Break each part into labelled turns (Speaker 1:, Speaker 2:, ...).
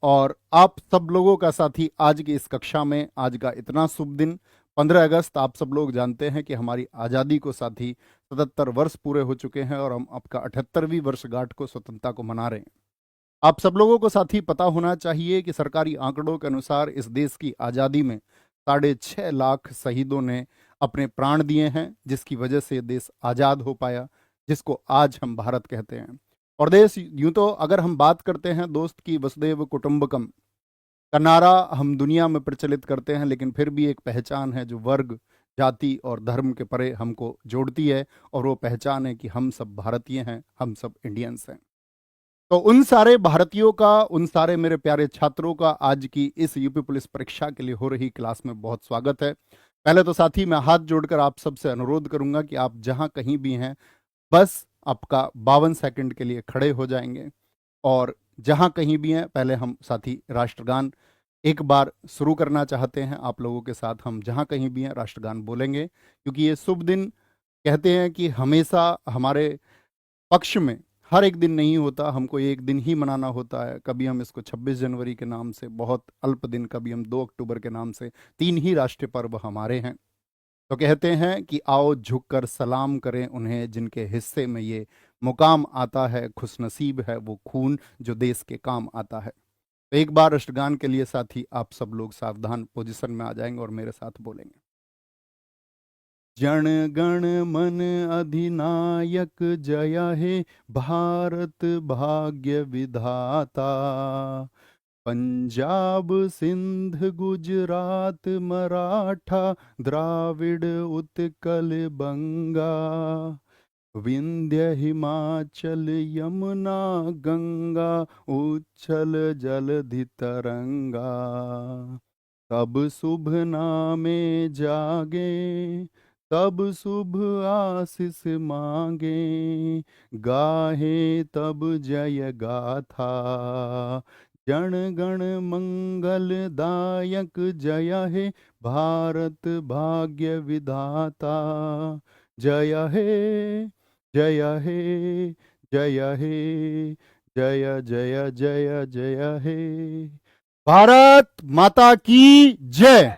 Speaker 1: और आप सब लोगों का साथी आज की इस कक्षा में, आज का इतना शुभ दिन 15 अगस्त, आप सब लोग जानते हैं कि हमारी आज़ादी को साथी 77 वर्ष पूरे हो चुके हैं और हम आपका 78वीं वर्षगांठ को स्वतंत्रता को मना रहे हैं। आप सब लोगों को साथी पता होना चाहिए कि सरकारी आंकड़ों के अनुसार इस देश की आज़ादी में 6.5 लाख शहीदों ने अपने प्राण दिए हैं, जिसकी वजह से देश आज़ाद हो पाया, जिसको आज हम भारत कहते हैं। और देश यूं तो अगर हम बात करते हैं दोस्त की वसुधैव कुटुंबकम का नारा हम दुनिया में प्रचलित करते हैं, लेकिन फिर भी एक पहचान है जो वर्ग, जाति और धर्म के परे हमको जोड़ती है, और वो पहचान है कि हम सब भारतीय हैं, हम सब इंडियंस हैं। तो उन सारे भारतीयों का, उन सारे मेरे प्यारे छात्रों का आज की इस यूपी पुलिस परीक्षा के लिए हो रही क्लास में बहुत स्वागत है। पहले तो साथी मैं हाथ जोड़कर आप सबसे अनुरोध करूंगा कि आप जहां कहीं भी हैं, बस आपका 52 सेकंड के लिए खड़े हो जाएंगे, और जहां कहीं भी हैं पहले हम साथी राष्ट्रगान एक बार शुरू करना चाहते हैं। आप लोगों के साथ हम जहां कहीं भी हैं राष्ट्रगान बोलेंगे, क्योंकि ये शुभ दिन कहते हैं कि हमेशा हमारे पक्ष में हर एक दिन नहीं होता, हमको एक दिन ही मनाना होता है। कभी हम इसको 26 जनवरी के नाम से, बहुत अल्प दिन, कभी हम 2 अक्टूबर के नाम से, 3 ही राष्ट्रीय पर्व हमारे हैं। तो कहते हैं कि आओ झुककर सलाम करें उन्हें जिनके हिस्से में ये मुकाम आता है, खुशनसीब है वो खून जो देश के काम आता है। तो एक बार राष्ट्रगान के लिए साथी आप सब लोग सावधान पोजीशन में आ जाएंगे और मेरे साथ बोलेंगे। जन गण मन अधिनायक जय हे भारत भाग्य विधाता, पंजाब सिंध गुजरात मराठा द्राविड़ उत्कल बंगा, विंध्य हिमाचल यमुना गंगा उच्छल जलधि तरंगा, तब शुभ नामे जागे तब शुभ आशीष मांगे, गाहे तब जय गाथा, जन गण मंगल दायक जय हे भारत भाग्य विधाता, जय हे जय हे जय हे जय जय जय जय हे, भारत माता की जय।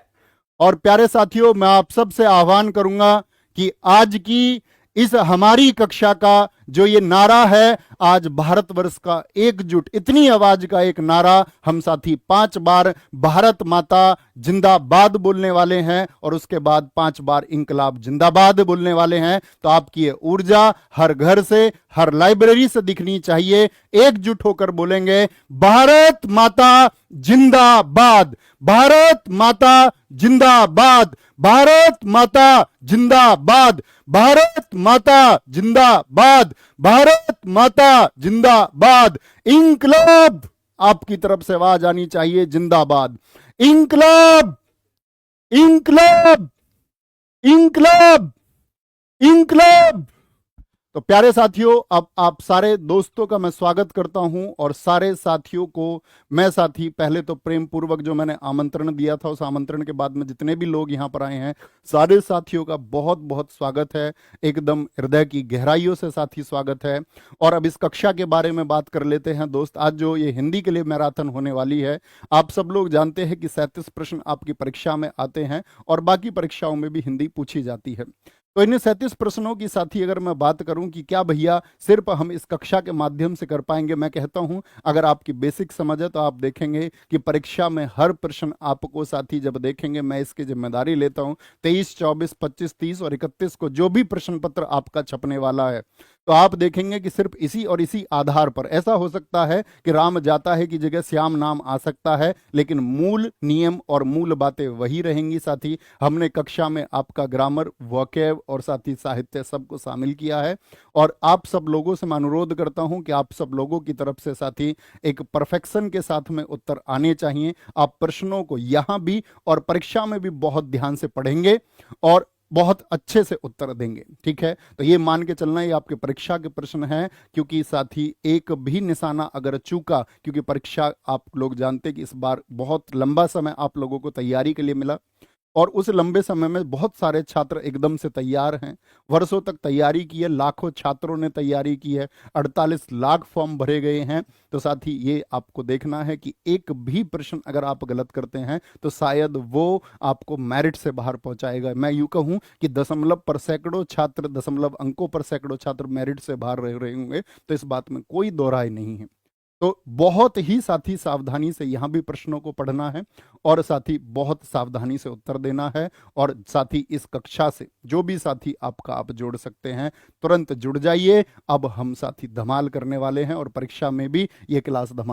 Speaker 1: और प्यारे साथियों, मैं आप सबसे आह्वान करूंगा कि आज की इस हमारी कक्षा का जो ये नारा है, आज भारतवर्ष का एकजुट इतनी आवाज का एक नारा, हम साथी 5 बार भारत माता जिंदाबाद बोलने वाले हैं और उसके बाद 5 बार इंकलाब जिंदाबाद बोलने वाले हैं। तो आपकी ये ऊर्जा हर घर से, हर लाइब्रेरी से दिखनी चाहिए। एकजुट होकर बोलेंगे भारत माता जिंदाबाद, भारत माता जिंदाबाद, भारत माता जिंदाबाद, भारत माता जिंदाबाद, भारत माता जिंदाबाद, इंकलाब। आपकी तरफ से आवाज आनी चाहिए जिंदाबाद, इंकलाब, इंकलाब, इंकलाब, इंकलाब। तो प्यारे साथियों, अब आप सारे दोस्तों का मैं स्वागत करता हूं, और सारे साथियों को मैं साथी पहले तो प्रेम पूर्वक जो मैंने आमंत्रण दिया था, उस आमंत्रण के बाद में जितने भी लोग यहां पर आए हैं, सारे साथियों का बहुत बहुत स्वागत है, एकदम हृदय की गहराइयों से साथी स्वागत है। और अब इस कक्षा के बारे में बात कर लेते हैं दोस्त। आज जो ये हिंदी के लिए मैराथन होने वाली है, आप सब लोग जानते हैं कि 37 प्रश्न आपकी परीक्षा में आते हैं और बाकी परीक्षाओं में भी हिंदी पूछी जाती है। तो इन 37 प्रश्नों की साथी अगर मैं बात करूं कि क्या भैया सिर्फ हम इस कक्षा के माध्यम से कर पाएंगे, मैं कहता हूं अगर आपकी बेसिक समझ है तो आप देखेंगे कि परीक्षा में हर प्रश्न आपको साथी जब देखेंगे, मैं इसकी जिम्मेदारी लेता हूं, 23, 24, 25, 30 और 31 को जो भी प्रश्न पत्र आपका छपने वाला है, तो आप देखेंगे कि सिर्फ इसी और इसी आधार पर, ऐसा हो सकता है कि राम जाता है की जगह श्याम नाम आ सकता है, लेकिन मूल नियम और मूल बातें वही रहेंगी साथी। हमने कक्षा में आपका ग्रामर, वोकैब और साथी साहित्य सबको शामिल किया है, और आप सब लोगों से मैं अनुरोध करता हूं कि आप सब लोगों की तरफ से साथी एक परफेक्शन के साथ में उत्तर आने चाहिए। आप प्रश्नों को यहां भी और परीक्षा में भी बहुत ध्यान से पढ़ेंगे और बहुत अच्छे से उत्तर देंगे, ठीक है। तो ये मान के चलना ये आपके परीक्षा के प्रश्न हैं, क्योंकि साथी एक भी निशाना अगर चूका, क्योंकि परीक्षा आप लोग जानते कि इस बार बहुत लंबा समय आप लोगों को तैयारी के लिए मिला, और उस लंबे समय में बहुत सारे छात्र एकदम से तैयार हैं। वर्षों तक तैयारी की है, लाखों छात्रों ने तैयारी की है, 48 लाख फॉर्म भरे गए हैं। तो साथ ही ये आपको देखना है कि एक भी प्रश्न अगर आप गलत करते हैं तो शायद वो आपको मेरिट से बाहर पहुंचाएगा। मैं यूं कहूं कि दशमलव पर सैकड़ों छात्र, दशमलव अंकों पर सैकड़ों छात्र मेरिट से बाहर रह रहे होंगे, तो इस बात में कोई दो राय नहीं है। तो बहुत ही साथी सावधानी से यहाँ भी प्रश्नों को पढ़ना है और साथी बहुत सावधानी से उत्तर देना है। और साथी इस कक्षा से जो भी साथी आपका आप जोड़ सकते हैं तुरंत जुड़ जाइए। अब हम साथी धमाल करने वाले हैं और परीक्षा में भी ये क्लास धमाल